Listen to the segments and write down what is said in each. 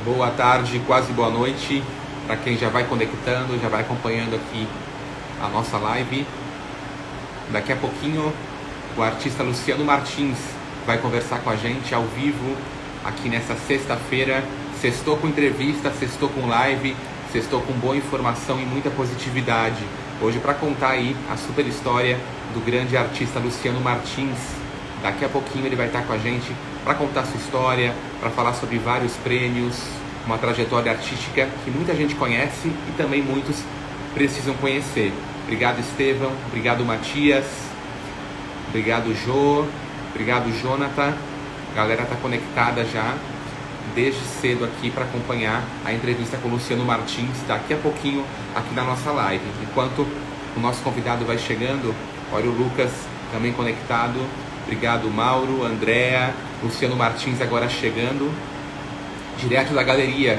Boa tarde, quase boa noite para quem já vai conectando, já vai acompanhando aqui a nossa live. Daqui a pouquinho o artista Luciano Martins vai conversar com a gente ao vivo aqui nessa sexta-feira. Sextou com entrevista, sextou com live, sextou com boa informação e muita positividade. Hoje para contar aí a super história do grande artista Luciano Martins. Daqui a pouquinho ele vai estar com a gente para contar sua história, para falar sobre vários prêmios, uma trajetória artística que muita gente conhece e também muitos precisam conhecer. Obrigado, Estevão. Obrigado, Matias. Obrigado, Jô. Obrigado, Jonathan. A galera está conectada já desde cedo aqui para acompanhar a entrevista com o Luciano Martins daqui a pouquinho aqui na nossa live. Enquanto o nosso convidado vai chegando, olha o Lucas também conectado. Obrigado, Mauro, Andréa, Luciano Martins agora chegando, direto da galeria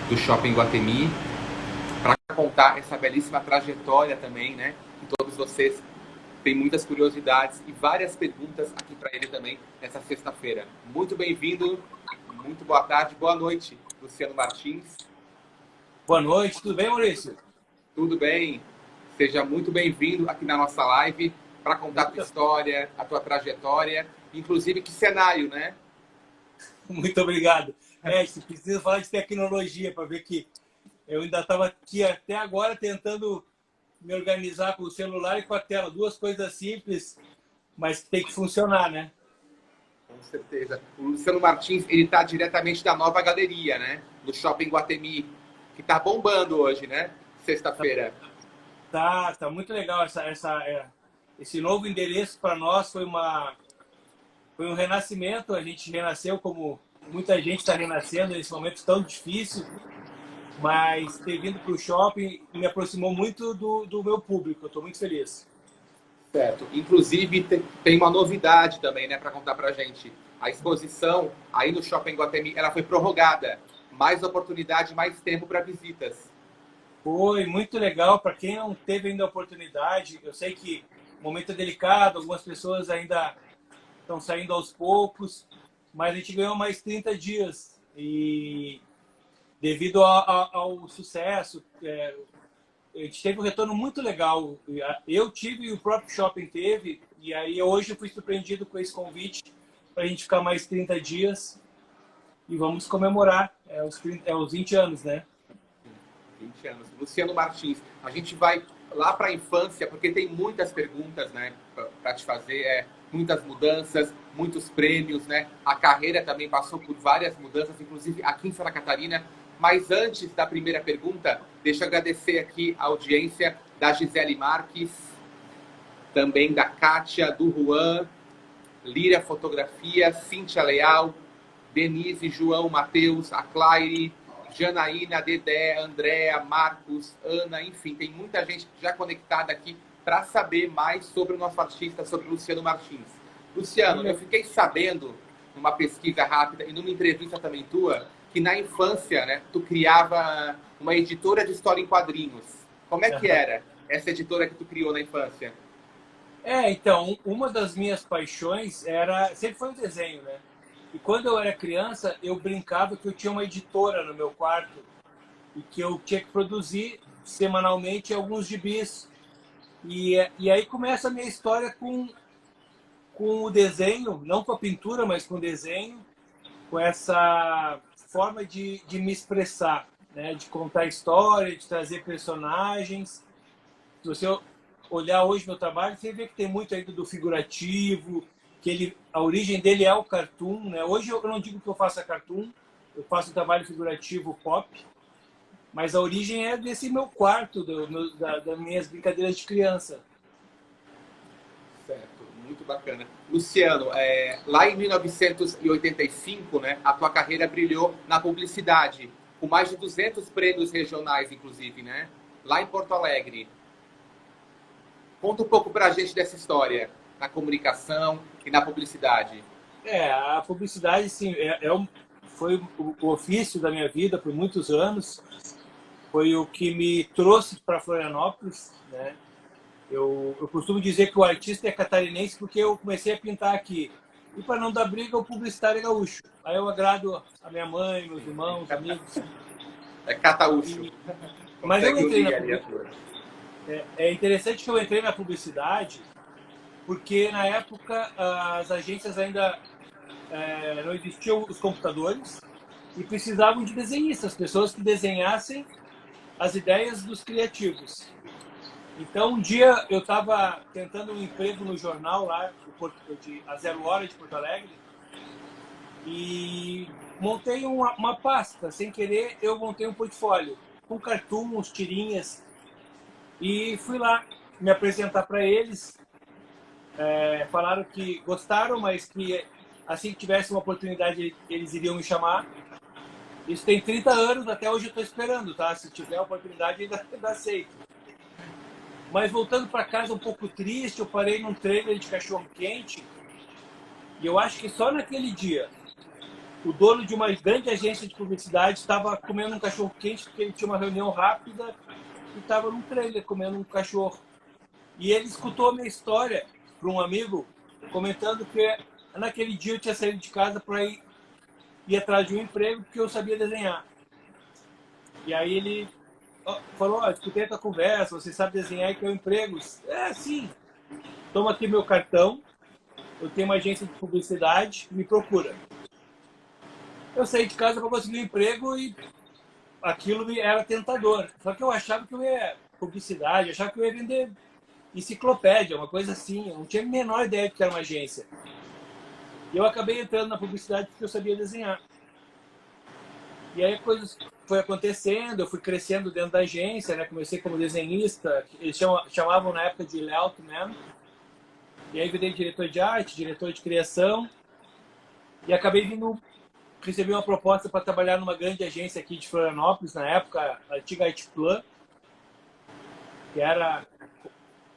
do Shopping Iguatemi, para contar essa belíssima trajetória também, né? Que todos vocês têm muitas curiosidades e várias perguntas aqui para ele também nessa sexta-feira. Muito bem-vindo, muito boa tarde, boa noite, Luciano Martins. Boa noite, tudo bem, Maurício? Tudo bem, seja muito bem-vindo aqui na nossa live para contar a tua história, a tua trajetória, inclusive que cenário, né? Muito obrigado. Você precisa falar de tecnologia para ver que eu ainda estava aqui até agora tentando me organizar com o celular e com a tela. Duas coisas simples, mas que tem que funcionar, né? Com certeza. O Luciano Martins, ele está diretamente da nova galeria, né? Do Shopping Iguatemi, que está bombando hoje, né? Sexta-feira. Tá muito legal esse novo endereço para nós foi um renascimento. A gente renasceu como muita gente está renascendo nesse momento tão difícil, mas ter vindo para o shopping me aproximou muito do meu público. Eu estou muito feliz. Certo. Inclusive, tem uma novidade também, né, para contar para a gente. A exposição aí no Shopping Iguatemi, ela foi prorrogada. Mais oportunidade, mais tempo para visitas. Foi muito legal para quem não teve ainda a oportunidade. Eu sei que o momento é delicado, algumas pessoas ainda estão saindo aos poucos, mas a gente ganhou mais 30 dias e devido ao sucesso, a gente teve um retorno muito legal. Eu tive e o próprio shopping teve, e aí hoje eu fui surpreendido com esse convite para a gente ficar mais 30 dias e vamos comemorar os 20 anos, né? 20 anos. Luciano Martins, a gente vai lá para a infância, porque tem muitas perguntas, né, para te fazer, muitas mudanças, muitos prêmios, né? A carreira também passou por várias mudanças, inclusive aqui em Santa Catarina. Mas antes da primeira pergunta, deixa eu agradecer aqui a audiência da Gisele Marques, também da Kátia, do Juan, Líria Fotografia, Cíntia Leal, Denise, João, Matheus, a Claire, Janaína, Dedé, Andréa, Marcos, Ana, enfim, tem muita gente já conectada aqui para saber mais sobre o nosso artista, sobre o Luciano Martins. Luciano, eu fiquei sabendo, numa pesquisa rápida e numa entrevista também tua, que na infância, né, tu criava uma editora de história em quadrinhos. Como é que era essa editora que tu criou na infância? Então, uma das minhas paixões sempre foi o desenho, né? E quando eu era criança, eu brincava que eu tinha uma editora no meu quarto e que eu tinha que produzir semanalmente alguns gibis. E aí começa a minha história com o desenho, não com a pintura, mas com o desenho, com essa forma de me expressar, né? De contar história, de trazer personagens. Se você olhar hoje meu trabalho, você vê que tem muito ainda do figurativo, a origem dele é o cartoon, né? Hoje eu não digo que eu faça cartoon, eu faço um trabalho figurativo pop, mas a origem é desse meu quarto, das minhas brincadeiras de criança. Certo, muito bacana. Luciano, lá em 1985, né, a tua carreira brilhou na publicidade, com mais de 200 prêmios regionais, inclusive, né? Lá em Porto Alegre. Conta um pouco pra gente dessa história, na comunicação e na publicidade. A publicidade, sim, foi o ofício da minha vida por muitos anos, foi o que me trouxe para Florianópolis, né? Eu costumo dizer que o artista é catarinense porque eu comecei a pintar aqui. E para não dar briga, o publicitário é gaúcho. Aí eu agrado a minha mãe, meus irmãos, amigos. É cataúcho. E... Mas eu entrei na publicidade. É interessante que eu entrei na publicidade porque na época as agências ainda não existiam os computadores e precisavam de desenhistas, pessoas que desenhassem as ideias dos criativos. Então, um dia eu estava tentando um emprego no jornal lá, a Zero Hora de Porto Alegre, e montei uma pasta. Sem querer, eu montei um portfólio com cartoons, tirinhas, e fui lá me apresentar para eles. Falaram que gostaram, mas que assim que tivesse uma oportunidade, eles iriam me chamar. Isso tem 30 anos, até hoje eu estou esperando, tá? Se tiver a oportunidade, ainda aceito. Mas voltando para casa um pouco triste, eu parei num trailer de cachorro-quente e eu acho que só naquele dia o dono de uma grande agência de publicidade estava comendo um cachorro-quente porque ele tinha uma reunião rápida e estava num trailer comendo um cachorro. E ele escutou a minha história para um amigo, comentando que naquele dia eu tinha saído de casa para ir atrás de um emprego porque eu sabia desenhar. E aí ele falou, escutei a tua conversa, você sabe desenhar e quer um emprego? Sim. Toma aqui meu cartão, eu tenho uma agência de publicidade, me procura. Eu saí de casa para conseguir um emprego e aquilo me era tentador. Só que eu achava que eu ia publicidade, eu achava que eu ia vender enciclopédia, uma coisa assim. Eu não tinha a menor ideia de que era uma agência. E eu acabei entrando na publicidade porque eu sabia desenhar. E aí a coisa foi acontecendo, eu fui crescendo dentro da agência, né? Comecei como desenhista, eles chamavam na época de layout man. E aí virei diretor de arte, diretor de criação. E acabei recebi uma proposta para trabalhar numa grande agência aqui de Florianópolis, na época, a antiga Artplan, que era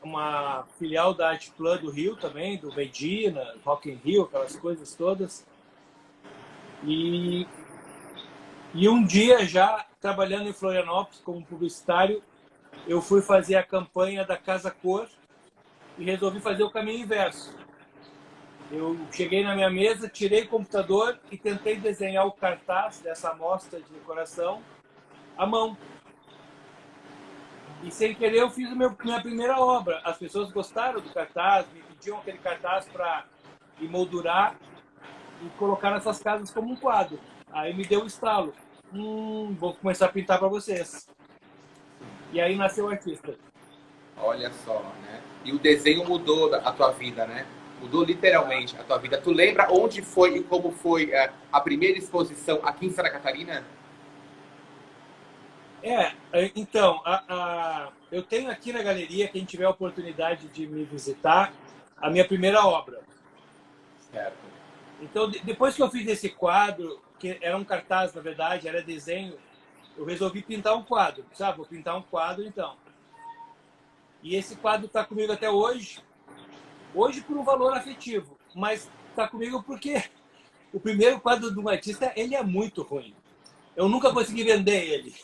uma filial da Artplan do Rio também, do Medina, Rock in Rio, aquelas coisas todas. E um dia, já trabalhando em Florianópolis como publicitário, eu fui fazer a campanha da Casa Cor e resolvi fazer o caminho inverso. Eu cheguei na minha mesa, tirei o computador e tentei desenhar o cartaz dessa amostra de decoração à mão. E sem querer eu fiz minha primeira obra. As pessoas gostaram do cartaz, me pediam aquele cartaz para emoldurar e colocar nessas casas como um quadro. Aí me deu um estalo. Vou começar a pintar para vocês. E aí nasceu o artista. Olha só, né? E o desenho mudou a tua vida, né? Mudou literalmente a tua vida. Tu lembra onde foi e como foi a primeira exposição aqui em Santa Catarina? Então, eu tenho aqui na galeria, quem tiver a oportunidade de me visitar, a minha primeira obra. Certo. Então, depois que eu fiz esse quadro, que era um cartaz, na verdade, era desenho, eu resolvi pintar um quadro. Sabe, vou pintar um quadro, então. E esse quadro está comigo até hoje. Hoje por um valor afetivo, mas está comigo porque o primeiro quadro de um artista, ele é muito ruim. Eu nunca consegui vender ele.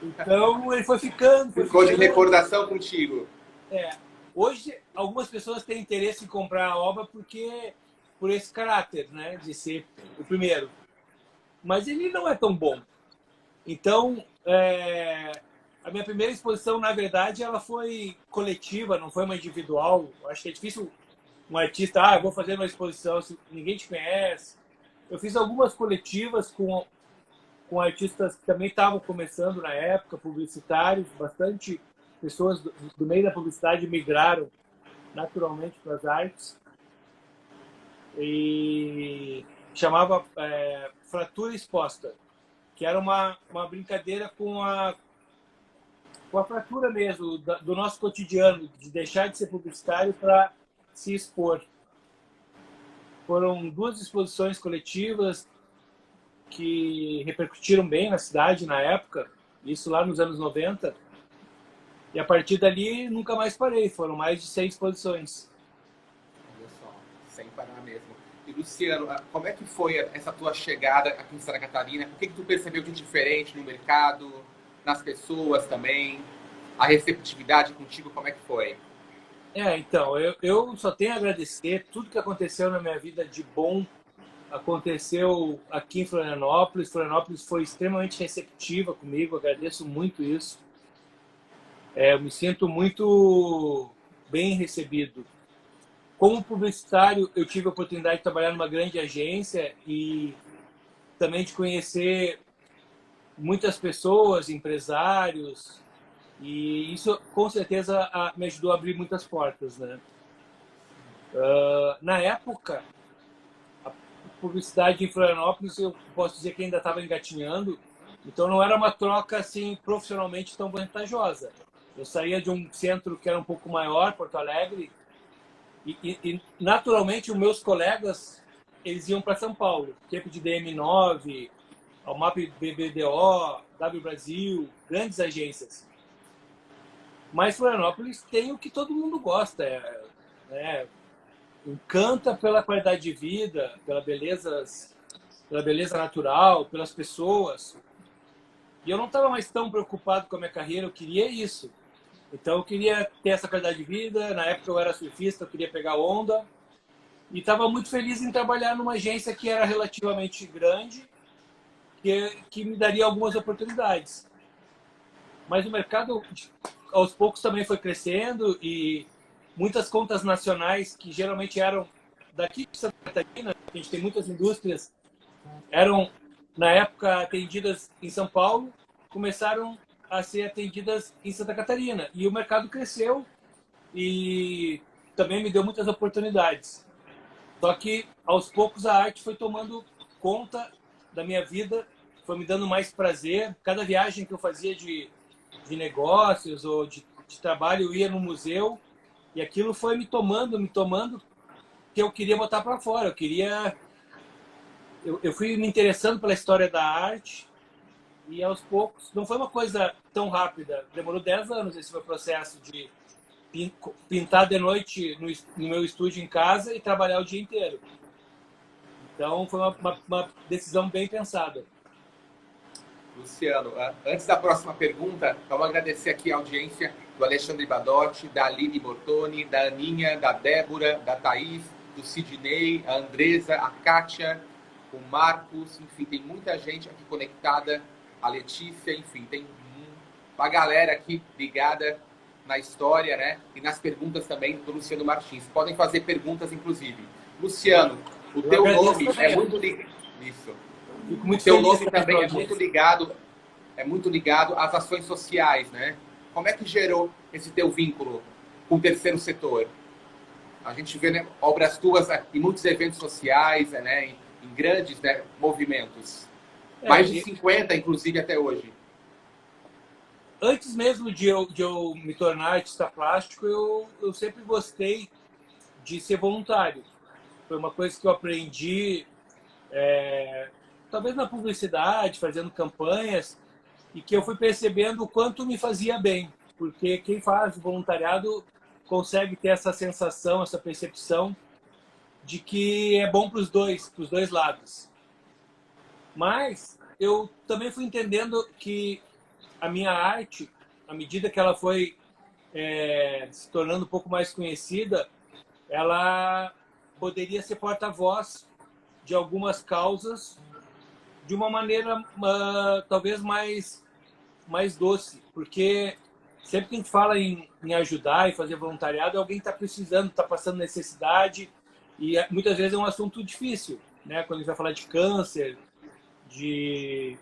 Então, ele foi ficando. Ficou de recordação contigo. Hoje, algumas pessoas têm interesse em comprar a obra por esse caráter, né, de ser o primeiro. Mas ele não é tão bom. Então, a minha primeira exposição, na verdade, ela foi coletiva, não foi uma individual. Acho que é difícil um artista, eu vou fazer uma exposição, se ninguém te conhece. Eu fiz algumas coletivas com artistas que também estavam começando na época, publicitários, bastante pessoas do meio da publicidade migraram naturalmente para as artes. E chamava Fratura Exposta, que era uma brincadeira com a fratura mesmo do nosso cotidiano, de deixar de ser publicitário para se expor. Foram 2 exposições coletivas que repercutiram bem na cidade na época, isso lá nos anos 90. E a partir dali, nunca mais parei. Foram mais de 100 exposições. Olha só, sem parar mesmo. E, Luciano, como é que foi essa tua chegada aqui em Santa Catarina? O que tu percebeu de diferente no mercado, nas pessoas também? A receptividade contigo, como é que foi? Então, eu só tenho a agradecer tudo que aconteceu na minha vida de bom aconteceu aqui em Florianópolis. Florianópolis foi extremamente receptiva comigo, agradeço muito isso. Eu me sinto muito bem recebido. Como publicitário, eu tive a oportunidade de trabalhar numa grande agência e também de conhecer muitas pessoas, empresários, e isso com certeza me ajudou a abrir muitas portas, né? Na época, a publicidade em Florianópolis, eu posso dizer que ainda estava engatinhando, então não era uma troca assim profissionalmente tão vantajosa. Eu saía de um centro que era um pouco maior, Porto Alegre, e naturalmente os meus colegas eles iam para São Paulo, tempo de DM9, ao MAP BBDO, W Brasil, grandes agências. Mas Florianópolis tem o que todo mundo gosta, né? Encanta pela qualidade de vida, pela beleza natural, pelas pessoas. E eu não estava mais tão preocupado com a minha carreira, eu queria isso. Então eu queria ter essa qualidade de vida. Na época eu era surfista, eu queria pegar onda. E estava muito feliz em trabalhar numa agência que era relativamente grande, que me daria algumas oportunidades. Mas o mercado, aos poucos, também foi crescendo e muitas contas nacionais, que geralmente eram daqui de Santa Catarina, a gente tem muitas indústrias, eram, na época, atendidas em São Paulo, começaram a ser atendidas em Santa Catarina. E o mercado cresceu e também me deu muitas oportunidades. Só que, aos poucos, a arte foi tomando conta da minha vida, foi me dando mais prazer. Cada viagem que eu fazia de negócios ou de trabalho, eu ia no museu e aquilo foi me tomando, que eu queria botar para fora. Eu fui me interessando pela história da arte e aos poucos, não foi uma coisa tão rápida, demorou 10 anos esse meu processo de pintar de noite no meu estúdio em casa e trabalhar o dia inteiro. Então foi uma decisão bem pensada. Luciano, antes da próxima pergunta, vamos agradecer aqui a audiência do Alexandre Badotti, da Aline Bortoni, da Aninha, da Débora, da Thaís, do Sidney, a Andresa, a Kátia, o Marcos, enfim, tem muita gente aqui conectada, a Letícia, enfim, tem uma galera aqui ligada na história, né? E nas perguntas também do Luciano Martins. Podem fazer perguntas, inclusive. Luciano, o teu nome é muito ligado. Isso. O teu nome também é muito ligado às ações sociais, né? Como é que gerou esse teu vínculo com o terceiro setor? A gente vê, né, obras tuas em muitos eventos sociais, né, em grandes, né, movimentos. Mais de 50, inclusive, até hoje. Antes mesmo de eu me tornar artista plástico, eu sempre gostei de ser voluntário. Foi uma coisa que eu aprendi, talvez na publicidade, fazendo campanhas, e que eu fui percebendo o quanto me fazia bem. Porque quem faz voluntariado consegue ter essa sensação, essa percepção de que é bom para os dois lados. Mas eu também fui entendendo que a minha arte, à medida que ela foi se tornando um pouco mais conhecida, ela poderia ser porta-voz de algumas causas de uma maneira talvez mais doce, porque sempre que a gente fala em ajudar e fazer voluntariado, alguém está precisando, está passando necessidade, e muitas vezes é um assunto difícil, né? Quando a gente vai falar de câncer, de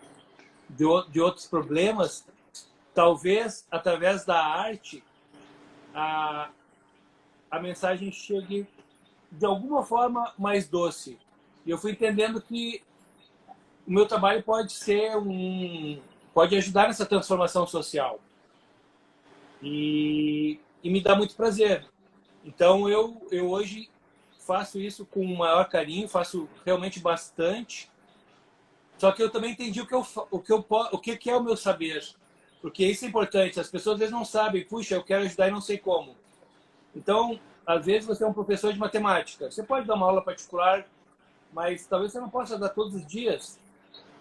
outros problemas, talvez através da arte a mensagem chegue de alguma forma mais doce. E eu fui entendendo que o meu trabalho pode ajudar nessa transformação social. E me dá muito prazer. Então eu hoje faço isso com o maior carinho, faço realmente bastante. Só que eu também entendi o que é o meu saber. Porque isso é importante. As pessoas às vezes não sabem, puxa, eu quero ajudar e não sei como. Então, às vezes você é um professor de matemática. Você pode dar uma aula particular, mas talvez você não possa dar todos os dias.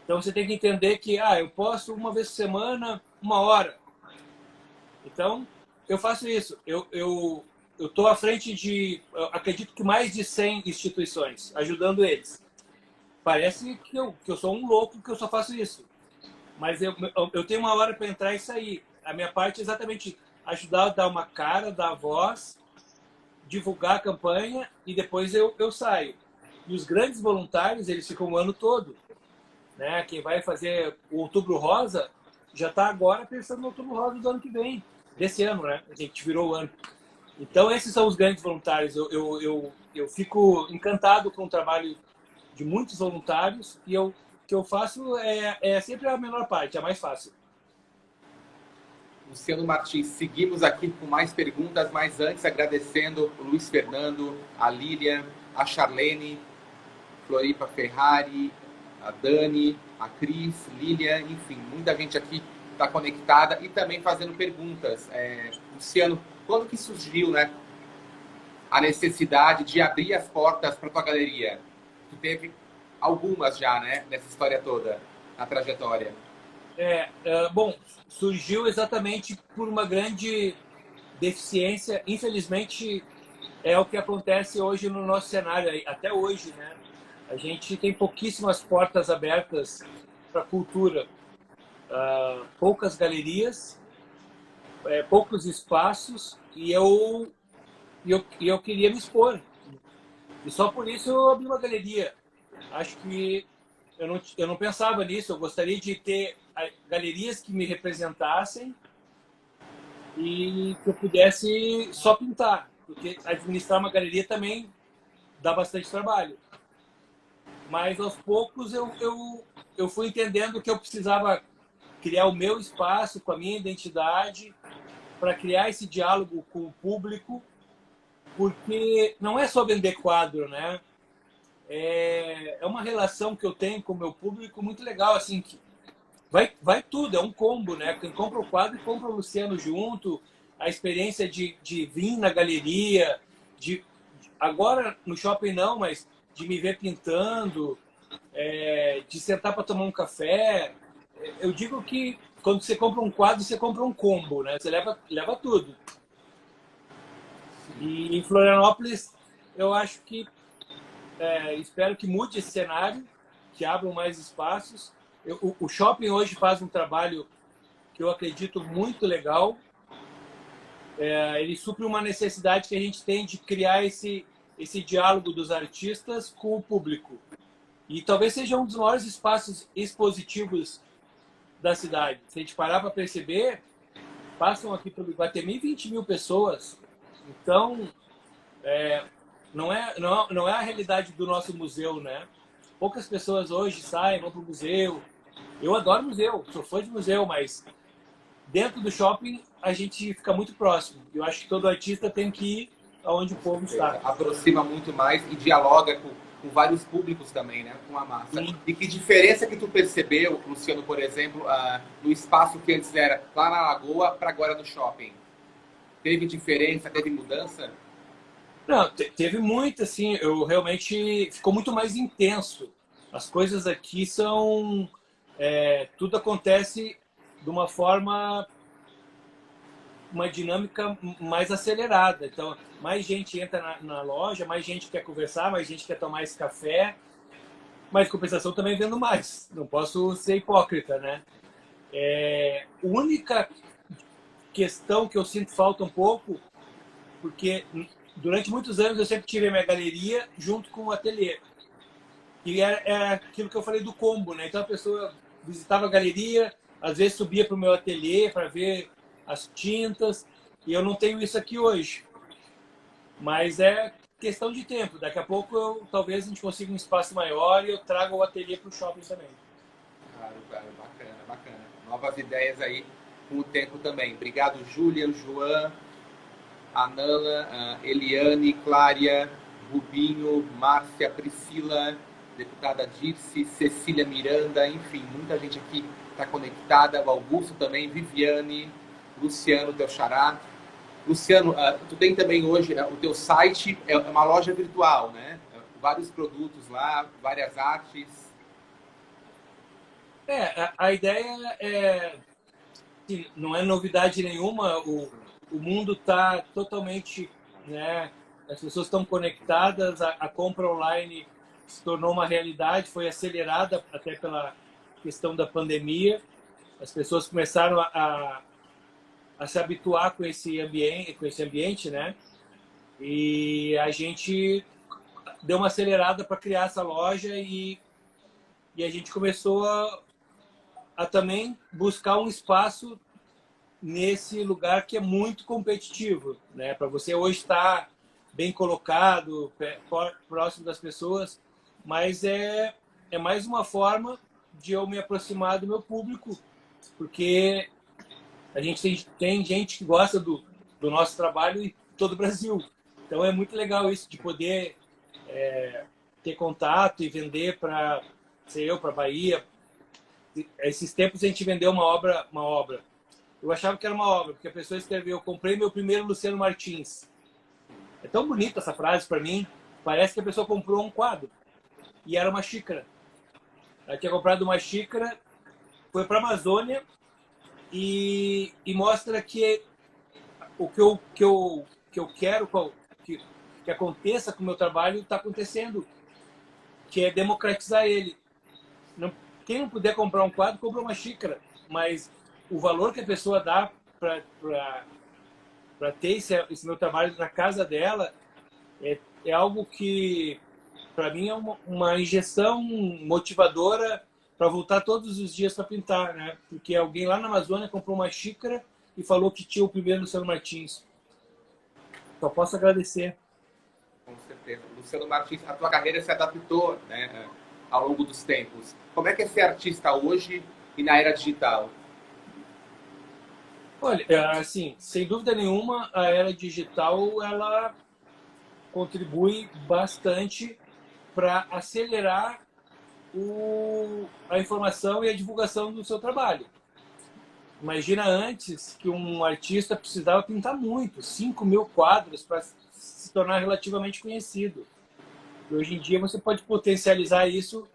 Então você tem que entender que eu posso uma vez por semana, 1 hora. Então, eu faço isso. Eu eu estou à frente de, eu acredito que mais de 100 instituições, ajudando eles. Parece que eu sou um louco que eu só faço isso. Mas eu tenho uma hora para entrar e sair. A minha parte é exatamente ajudar a dar uma cara, dar voz, divulgar a campanha e depois eu saio. E os grandes voluntários, eles ficam o ano todo. Né? Quem vai fazer o Outubro Rosa já está agora pensando no Outubro Rosa do ano que vem, desse ano, né? A gente virou o ano. Então, esses são os grandes voluntários. Eu fico encantado com o trabalho de muitos voluntários e o que eu faço é sempre a menor parte, a mais fácil. Luciano Martins, seguimos aqui com mais perguntas, mas antes agradecendo o Luiz Fernando, a Lilian, a Charlene, Floripa Ferrari, a Dani, a Cris, Lilian, enfim, muita gente aqui está conectada e também fazendo perguntas. Luciano, quando que surgiu, né, a necessidade de abrir as portas para a tua galeria? Tu teve algumas já, né, nessa história toda, na trajetória. Bom, surgiu exatamente por uma grande deficiência. Infelizmente, é o que acontece hoje no nosso cenário, até hoje, né? A gente tem pouquíssimas portas abertas para a cultura, poucas galerias, poucos espaços, e eu queria me expor. E só por isso eu abri uma galeria. Acho que eu não pensava nisso, eu gostaria de ter galerias que me representassem e que eu pudesse só pintar, porque administrar uma galeria também dá bastante trabalho. Mas aos poucos eu fui entendendo que eu precisava criar o meu espaço com a minha identidade para criar esse diálogo com o público, porque não é só vender quadro, né? É uma relação que eu tenho com o meu público muito legal, assim, que vai tudo, é um combo, né? Quem compra o quadro compra o Luciano junto, a experiência de vir na galeria, agora no shopping não, mas de me ver pintando, de sentar para tomar um café. Eu digo que quando você compra um quadro, você compra um combo, né? Você leva tudo. E em Florianópolis, eu acho que espero que mude esse cenário, que abram mais espaços. O shopping hoje faz um trabalho que eu acredito muito legal. Ele supre uma necessidade que a gente tem de criar esse diálogo dos artistas com o público. E talvez seja um dos maiores espaços expositivos da cidade. Se a gente parar para perceber, passam aqui pelo Iguatemi 20 mil pessoas. Então, não é a realidade do nosso museu, né? Poucas pessoas hoje saem, vão para o museu. Eu adoro museu, sou fã de museu, mas dentro do shopping a gente fica muito próximo. Eu acho que todo artista tem que ir aonde o povo está. Aproxima muito mais e dialoga com vários públicos também, né? Com a massa. Sim. E que diferença que tu percebeu, Luciano, por exemplo, no espaço que antes era lá na Lagoa para agora no shopping? Teve diferença, teve mudança? Não, teve muito, assim, eu realmente ficou muito mais intenso. As coisas aqui são... tudo acontece de uma forma, uma dinâmica mais acelerada. Então, mais gente entra na loja, mais gente quer conversar, mais gente quer tomar esse café, mas compensação também vendo mais. Não posso ser hipócrita, né? A única questão que eu sinto falta um pouco, porque durante muitos anos eu sempre tive a minha galeria junto com o ateliê. E era aquilo que eu falei do combo, né? Então a pessoa visitava a galeria, às vezes subia para o meu ateliê para ver as tintas, e eu não tenho isso aqui hoje. Mas é questão de tempo. Daqui a pouco talvez a gente consiga um espaço maior e eu trago o ateliê para o shopping também. Claro, bacana, bacana. Novas ideias aí com o tempo também. Obrigado, Júlia, João, Anala, Eliane, Clária, Rubinho, Márcia, Priscila, deputada Dirce, Cecília Miranda, enfim, muita gente aqui está conectada, o Augusto também, Viviane, Luciano, teu xará. Luciano, tu tem também hoje, o teu site é uma loja virtual, né? Vários produtos lá, várias artes. A ideia não é novidade nenhuma, o mundo está totalmente né? As pessoas estão conectadas, a compra online se tornou uma realidade, foi acelerada até pela questão da pandemia. As pessoas começaram a se habituar com esse ambiente, né? E a gente deu uma acelerada para criar essa loja e a gente começou a também buscar um espaço nesse lugar que é muito competitivo, né? Para você hoje estar bem colocado, próximo das pessoas, mas é mais uma forma de eu me aproximar do meu público, porque a gente tem gente que gosta do nosso trabalho em todo o Brasil. Então é muito legal isso de poder ter contato e vender para para Bahia. Esses tempos a gente vendeu uma obra. Eu achava que era uma obra, porque a pessoa escreveu: comprei meu primeiro Luciano Martins. É tão bonita essa frase para mim, parece que a pessoa comprou um quadro. E era uma xícara. Ela tinha comprado uma xícara, foi para a Amazônia e mostra que o que eu quero que aconteça com o meu trabalho está acontecendo, que é democratizar ele. Quem não puder comprar um quadro, compra uma xícara, mas o valor que a pessoa dá para ter esse meu trabalho na casa dela é algo que, para mim, é uma injeção motivadora para voltar todos os dias para pintar, né? Porque alguém lá na Amazônia comprou uma xícara e falou que tinha o primeiro Luciano Martins. Só posso agradecer. Com certeza. Luciano Martins, a tua carreira se adaptou, né, ao longo dos tempos. Como é que é ser artista hoje e na era digital? Olha, assim, sem dúvida nenhuma, a era digital ela contribui bastante para acelerar a informação e a divulgação do seu trabalho. Imagina antes que um artista precisava pintar muito, 5.000 quadros para se tornar relativamente conhecido. E hoje em dia você pode potencializar isso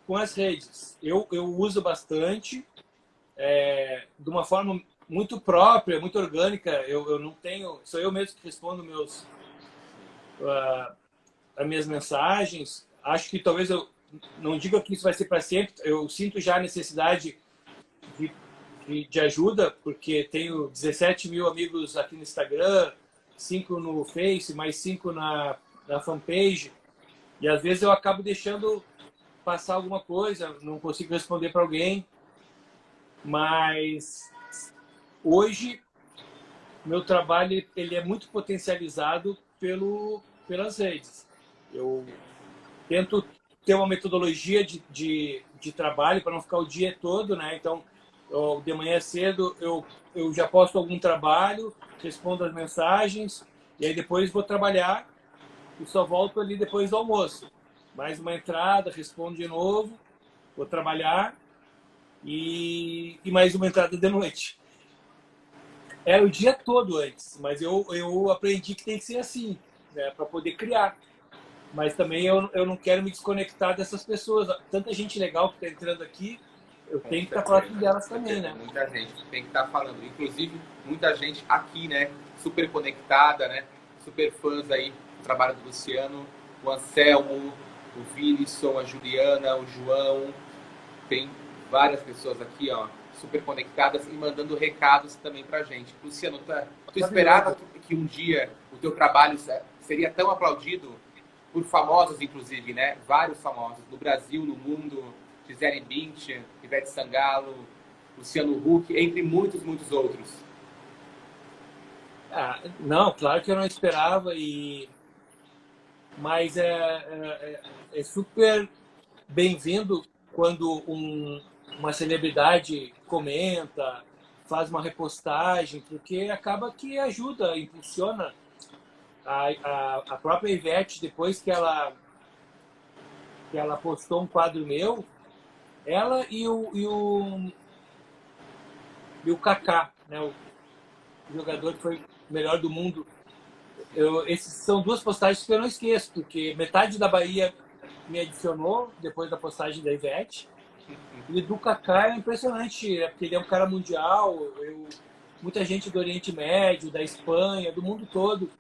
com as redes. Eu uso bastante, de uma forma muito própria, muito orgânica. Eu não tenho, sou eu mesmo que respondo as minhas mensagens. Acho que talvez eu não diga que isso vai ser para sempre. Eu sinto já a necessidade de ajuda, porque tenho 17 mil amigos aqui no Instagram, 5 no Face, mais 5 na fanpage. E às vezes eu acabo deixando passar alguma coisa, não consigo responder para alguém. Mas hoje meu trabalho ele é muito potencializado pelas redes. Eu tento ter uma metodologia de trabalho para não ficar o dia todo, né? Então, de manhã cedo eu já posto algum trabalho, respondo as mensagens e aí depois vou trabalhar e só volto ali depois do almoço. Mais uma entrada, respondo de novo, vou trabalhar e mais uma entrada de noite. Era o dia todo antes, mas eu aprendi que tem que ser assim, né, para poder criar. Mas também eu não quero me desconectar dessas pessoas. Tanta gente legal que está entrando aqui, eu tenho que estar próximo delas também, né? Muita gente tem que estar falando. Inclusive, muita gente aqui, né? Super conectada, né? Super fãs aí do trabalho do Luciano, o Anselmo, o Vilisson, a Juliana, o João. Tem várias pessoas aqui, ó, super conectadas e mandando recados também pra gente. Luciano, tu esperava que um dia o teu trabalho seria tão aplaudido por famosos, inclusive, né? Vários famosos, no Brasil, no mundo, Gisele Bündchen, Ivete Sangalo, Luciano Huck, entre muitos, muitos outros. Não, claro que eu não esperava, mas é super bem-vindo quando uma celebridade comenta, faz uma repostagem, porque acaba que ajuda, impulsiona. A própria Ivete, depois que ela postou um quadro meu, ela e o Kaká, né, o jogador que foi o melhor do mundo. Essas são duas postagens que eu não esqueço, porque metade da Bahia me adicionou depois da postagem da Ivete. E do Kaká é impressionante, porque ele é um cara mundial, muita gente do Oriente Médio, da Espanha, do mundo todo.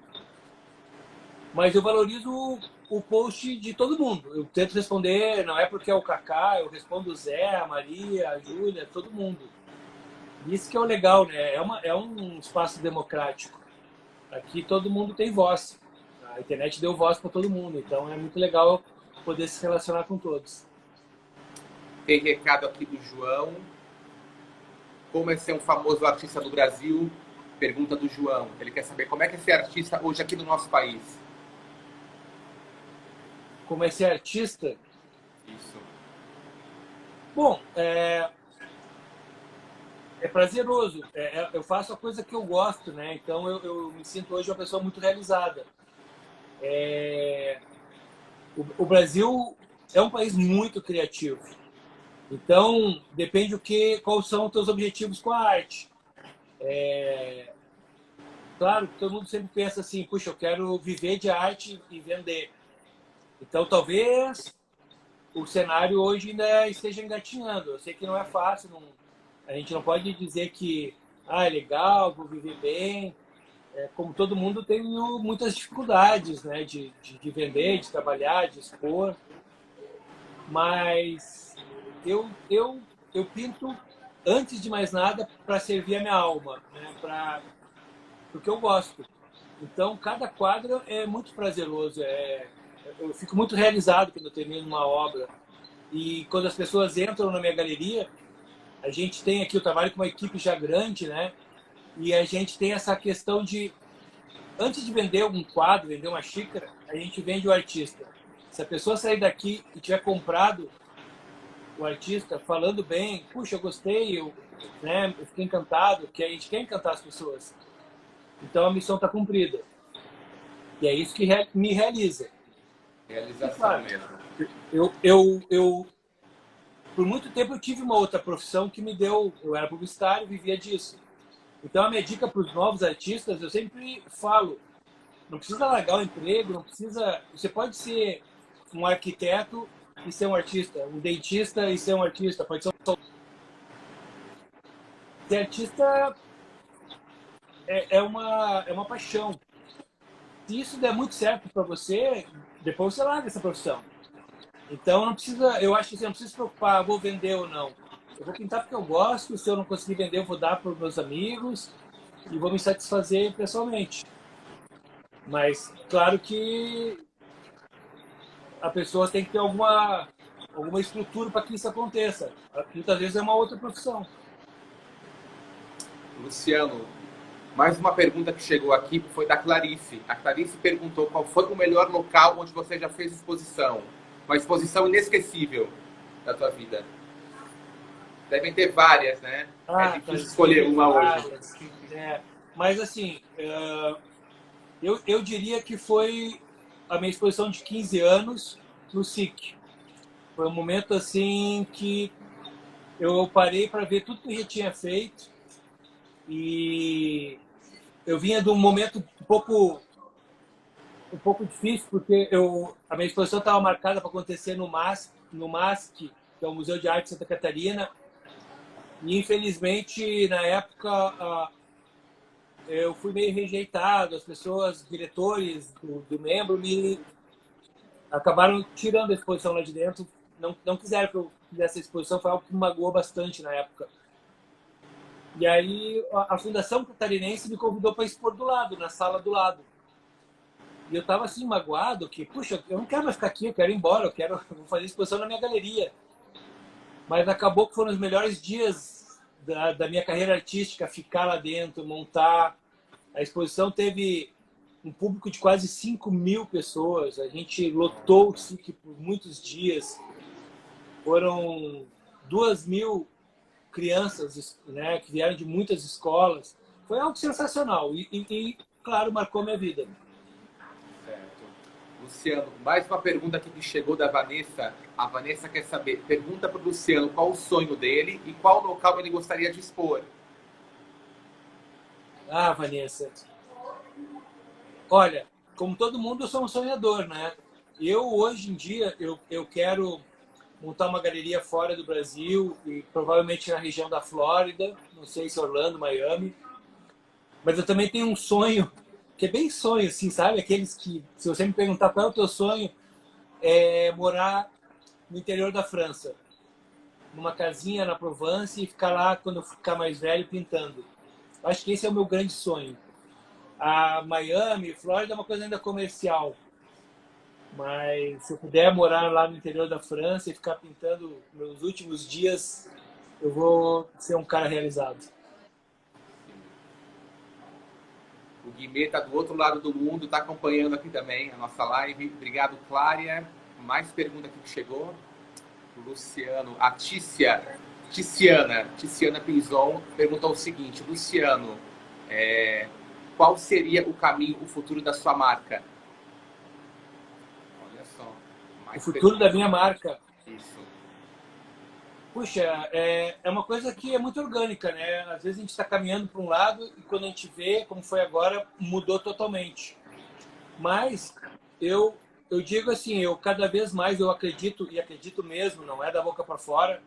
Mas eu valorizo o post de todo mundo. Eu tento responder, não é porque é o Kaká, eu respondo o Zé, a Maria, a Júlia, todo mundo. Isso que é o legal, né? É um espaço democrático. Aqui todo mundo tem voz. A internet deu voz para todo mundo, então é muito legal poder se relacionar com todos. Tem recado aqui do João. Como é ser um famoso artista do Brasil? Pergunta do João. Ele quer saber como é que é ser artista hoje aqui no nosso país. Como é ser artista? Isso. Bom, é prazeroso. Eu faço a coisa que eu gosto, né? Então eu me sinto hoje uma pessoa muito realizada. O Brasil é um país muito criativo. Então, depende quais são os teus objetivos com a arte. Claro que todo mundo sempre pensa assim, puxa, eu quero viver de arte e vender. Então, talvez o cenário hoje ainda esteja engatinhando. Eu sei que não é fácil, a gente não pode dizer que é legal, vou viver bem. Como todo mundo, tenho muitas dificuldades, né, de vender, de trabalhar, de expor. Mas eu pinto, antes de mais nada, para servir a minha alma, né, porque eu gosto. Então, cada quadro é muito prazeroso. Eu fico muito realizado quando eu termino uma obra. E quando as pessoas entram na minha galeria, a gente tem aqui, eu trabalho com uma equipe já grande, né? E a gente tem essa questão de, antes de vender um quadro, vender uma xícara, a gente vende o artista. Se a pessoa sair daqui e tiver comprado o artista, falando bem, puxa, eu gostei, eu fiquei encantado, que a gente quer encantar as pessoas. Então a missão está cumprida. E é isso que me realiza. Realização, claro, mesmo. Por muito tempo eu tive uma outra profissão que me deu, eu era publicitário, vivia disso. Então a minha dica para os novos artistas, eu sempre falo, não precisa largar o emprego, não precisa, você pode ser um arquiteto e ser um artista, um dentista e ser um artista, pode ser ser artista é uma paixão. Se isso der muito certo para você, depois você larga essa profissão. Então não precisa, eu acho que você não precisa se preocupar, vou vender ou não. Eu vou pintar porque eu gosto, se eu não conseguir vender, eu vou dar para os meus amigos e vou me satisfazer pessoalmente. Mas claro que a pessoa tem que ter alguma estrutura para que isso aconteça. Muitas vezes é uma outra profissão. Luciano, mais uma pergunta que chegou aqui foi da Clarice. A Clarice perguntou qual foi o melhor local onde você já fez exposição. Uma exposição inesquecível da tua vida. Devem ter várias, né? É difícil escolher uma hoje. Mas assim, eu diria que foi a minha exposição de 15 anos no SIC. Foi um momento assim que eu parei para ver tudo que eu já tinha feito e eu vinha de um momento um pouco difícil, porque a minha exposição estava marcada para acontecer no MASC, que é o Museu de Arte de Santa Catarina, e infelizmente na época eu fui meio rejeitado, as pessoas, diretores do membro, me acabaram tirando a exposição lá de dentro, não quiseram que eu fizesse a exposição, foi algo que me magoou bastante na época. E aí a Fundação Catarinense me convidou para expor do lado, na sala do lado. E eu estava assim, magoado, que, puxa, eu não quero mais ficar aqui, eu quero ir embora, eu vou fazer exposição na minha galeria. Mas acabou que foram os melhores dias da minha carreira artística, ficar lá dentro, montar. A exposição teve um público de quase 5.000 pessoas, a gente lotou o SIC por muitos dias. Foram 2.000 crianças, né, que vieram de muitas escolas. Foi algo sensacional e claro, marcou minha vida. Certo. Luciano, mais uma pergunta aqui que chegou da Vanessa. A Vanessa quer saber, pergunta para o Luciano qual o sonho dele e qual local ele gostaria de expor. Ah, Vanessa. Olha, como todo mundo, eu sou um sonhador, né? Hoje em dia, eu quero montar uma galeria fora do Brasil e provavelmente na região da Flórida, não sei se Orlando, Miami. Mas eu também tenho um sonho que é bem sonho, assim, sabe? Aqueles que, se você me perguntar qual é o teu sonho, é morar no interior da França, numa casinha na Provence e ficar lá quando eu ficar mais velho pintando. Acho que esse é o meu grande sonho. A Miami, Flórida é uma coisa ainda comercial, mas se eu puder morar lá no interior da França e ficar pintando meus últimos dias, eu vou ser um cara realizado. O Guimê está do outro lado do mundo, está acompanhando aqui também a nossa live. Obrigado, Clária. Mais pergunta aqui que chegou. O Luciano, a Tiziana Pinzon perguntou o seguinte: Luciano, qual seria o caminho, o futuro da sua marca? Olha só. O futuro da minha marca. Isso. Puxa, é uma coisa que é muito orgânica, né? Às vezes a gente está caminhando para um lado e quando a gente vê, como foi agora, mudou totalmente. Mas eu digo assim, eu cada vez mais eu acredito, e acredito mesmo, não é da boca para fora,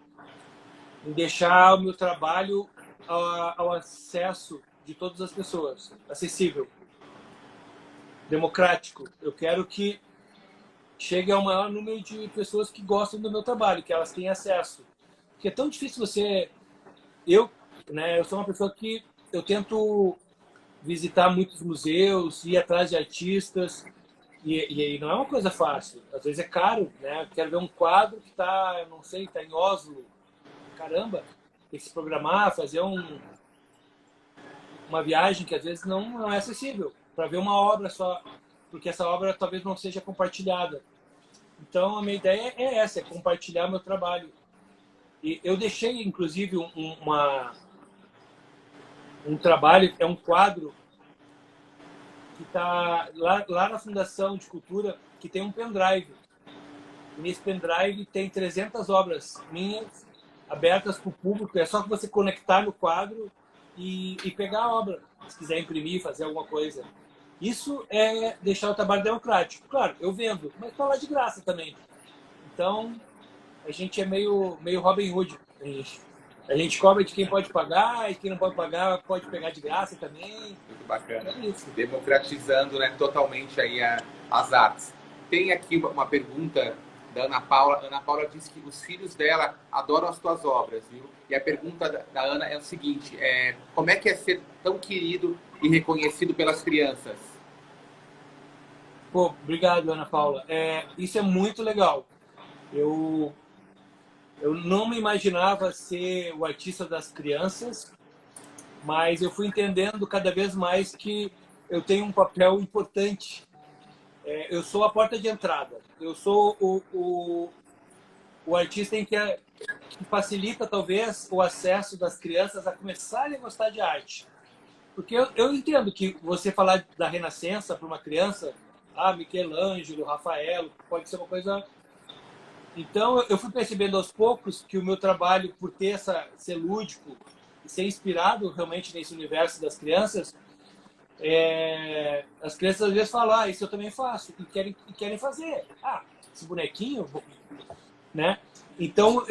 em deixar o meu trabalho ao acesso de todas as pessoas, acessível, democrático. Eu quero que chegue ao maior número de pessoas que gostam do meu trabalho, que elas tenham acesso. Porque é tão difícil você... Eu sou uma pessoa que eu tento visitar muitos museus, ir atrás de artistas, e não é uma coisa fácil. Às vezes é caro, né? Eu quero ver um quadro que está, não sei, está em Oslo. Caramba, tem que se programar, fazer uma viagem que às vezes não é acessível, para ver uma obra só, porque essa obra talvez não seja compartilhada. Então, a minha ideia é essa, é compartilhar meu trabalho. E eu deixei, inclusive, um trabalho, é um quadro que está lá na Fundação de Cultura, que tem um pendrive. E nesse pendrive tem 300 obras minhas, abertas para o público. É só que você conectar no quadro e pegar a obra, se quiser imprimir, fazer alguma coisa. Isso é deixar o trabalho democrático. Claro, eu vendo, mas está lá de graça também. Então, a gente é meio Robin Hood. A gente cobra de quem pode pagar, e quem não pode pagar pode pegar de graça também. Muito bacana. É isso. Democratizando, né, totalmente aí as artes. Tem aqui uma pergunta da Ana Paula. Ana Paula diz que os filhos dela adoram as tuas obras, viu? E a pergunta da Ana é o seguinte: como é que é ser tão querido e reconhecido pelas crianças? Pô, obrigado, Ana Paula. Isso é muito legal. Eu não me imaginava ser o artista das crianças, mas eu fui entendendo cada vez mais que eu tenho um papel importante. Eu sou a porta de entrada. Eu sou o artista que facilita, talvez, o acesso das crianças a começarem a gostar de arte. Porque eu entendo que você falar da Renascença para uma criança, Michelangelo, Rafael, pode ser uma coisa... Então, eu fui percebendo aos poucos que o meu trabalho, por ser lúdico e ser inspirado realmente nesse universo das crianças, as crianças às vezes falam, isso eu também faço, e querem fazer. Esse bonequinho, né? Então,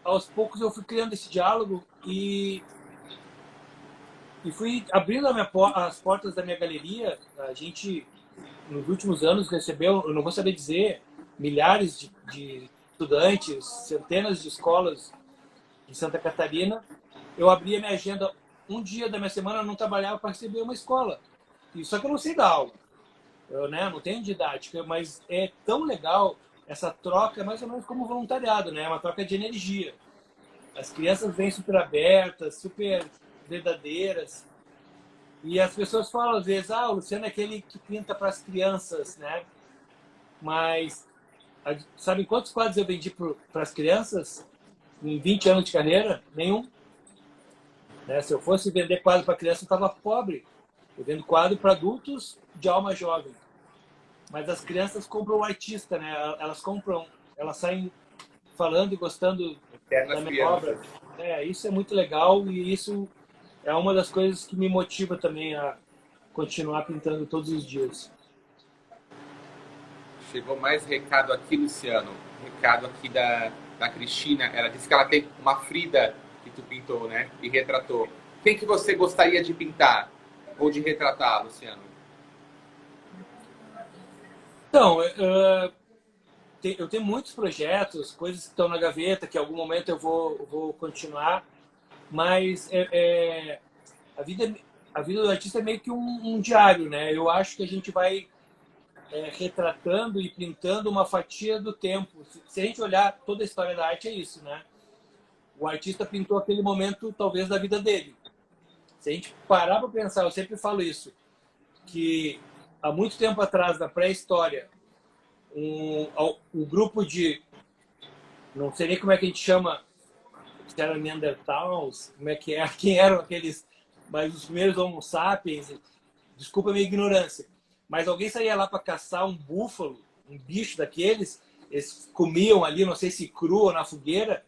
aos poucos eu fui criando esse diálogo e fui abrindo as portas da minha galeria. A gente, nos últimos anos, recebeu, eu não vou saber dizer, milhares de estudantes, centenas de escolas em Santa Catarina. Eu abria minha agenda, um dia da minha semana eu não trabalhava para receber uma escola. Só que eu não sei dar aula. Eu não tenho didática, mas é tão legal essa troca, mais ou menos como voluntariado, né? É uma troca de energia. As crianças vêm super abertas, super verdadeiras. E as pessoas falam às vezes, o Luciano é aquele que pinta para as crianças, né? Mas sabe quantos quadros eu vendi para as crianças em 20 anos de carreira? Nenhum. Né? Se eu fosse vender quadro para criança, eu estava pobre. Eu vendo quadro para adultos de alma jovem. Mas as crianças compram o artista, né? Elas saem falando e gostando da minha obra. Isso é muito legal e isso é uma das coisas que me motiva também a continuar pintando todos os dias. Chegou mais recado aqui, Luciano. Recado aqui da Cristina. Ela disse que ela tem uma Frida que tu pintou, né? E retratou. Quem que você gostaria de pintar? ou de retratar, Luciano? Então, eu tenho muitos projetos, coisas que estão na gaveta, que em algum momento eu vou continuar, mas a vida, a vida do artista é meio que um diário, né? Eu acho que a gente vai retratando e pintando uma fatia do tempo. Se a gente olhar toda a história da arte, é isso, né? O artista pintou aquele momento, talvez, da vida dele. Se a gente parar para pensar, eu sempre falo isso, que há muito tempo atrás, na pré-história, um grupo de, não sei nem como é que a gente chama, se era Neanderthals, como é que é, quem eram aqueles, mas os primeiros Homo sapiens, desculpa a minha ignorância, mas alguém saía lá para caçar um búfalo, um bicho daqueles, eles comiam ali, não sei se cru ou na fogueira,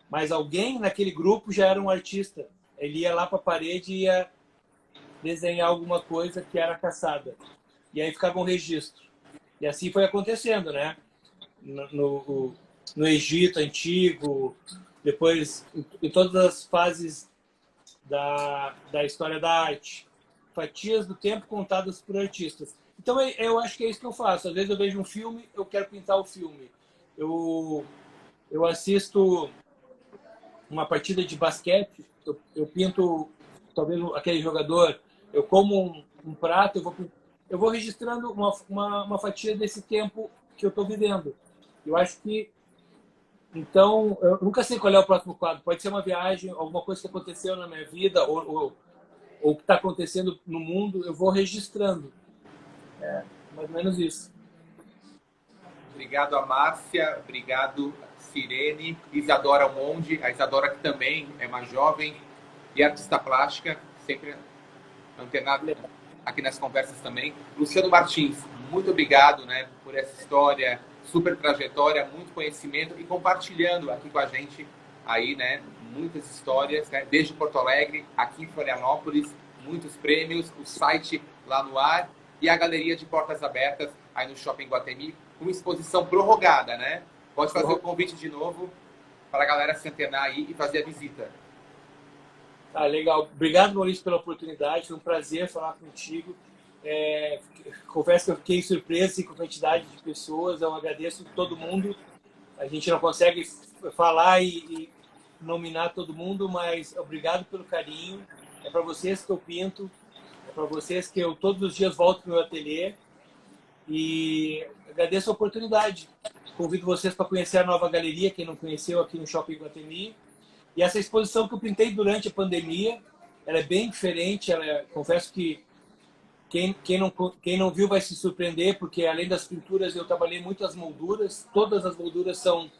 mas alguém naquele grupo já era um artista. Ele ia lá para a parede e ia desenhar alguma coisa que era caçada. E aí ficava um registro. E assim foi acontecendo, né? No Egito Antigo, depois em todas as fases da história da arte. Fatias do tempo contadas por artistas. Então eu acho que é isso que eu faço. Às vezes eu vejo um filme, eu quero pintar o filme. Eu assisto uma partida de basquete, eu pinto talvez aquele jogador, eu como um prato, eu vou registrando uma fatia desse tempo que eu estou vivendo. Eu acho que, então, eu nunca sei qual é o próximo quadro. Pode ser uma viagem, alguma coisa que aconteceu na minha vida, ou que está acontecendo no mundo, eu vou registrando. É mais ou menos isso. Obrigado a Márcia, obrigado Sirene, Isadora Monde, a Isadora que também é mais jovem e artista plástica, sempre antenado aqui nas conversas também. Luciano Martins, muito obrigado, né, por essa história, super trajetória, muito conhecimento e compartilhando aqui com a gente aí, né, muitas histórias, né, desde Porto Alegre, aqui em Florianópolis, muitos prêmios, o site lá no ar e a galeria de portas abertas aí no Shopping Guatemi, com exposição prorrogada, né? Pode fazer o convite de novo para a galera se antenar aí e fazer a visita. Ah, legal. Obrigado, Maurício, pela oportunidade. Foi um prazer falar contigo. Confesso que eu fiquei surpreso com a quantidade de pessoas. Eu agradeço todo mundo. A gente não consegue falar e nominar todo mundo, mas obrigado pelo carinho. É para vocês que eu pinto. É para vocês que eu todos os dias volto para o meu ateliê. E agradeço a oportunidade. Convido vocês para conhecer a nova galeria, quem não conheceu, aqui no Shopping Guatemi. E essa exposição que eu pintei durante a pandemia, ela é bem diferente. Confesso que quem não viu vai se surpreender, porque além das pinturas eu trabalhei muitas molduras. Todas as molduras são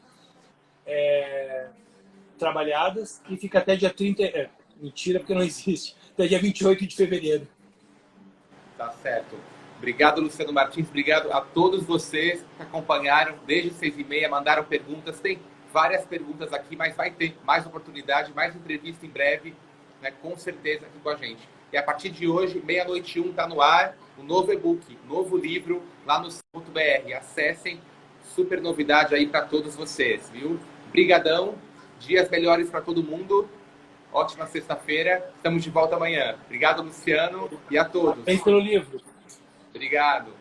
trabalhadas e fica até dia 30... mentira, porque não existe. Até dia 28 de fevereiro. Tá certo. Obrigado, Luciano Martins. Obrigado a todos vocês que acompanharam desde 6h30, mandaram perguntas. Tem várias perguntas aqui, mas vai ter mais oportunidade, mais entrevista em breve, né, com certeza aqui com a gente. E a partir de hoje, 00:01, está no ar o novo e-book, novo livro lá no .br. Acessem, super novidade aí para todos vocês, viu? Brigadão, dias melhores para todo mundo. Ótima sexta-feira. Estamos de volta amanhã. Obrigado, Luciano, e a todos. Parabéns pelo livro. Obrigado.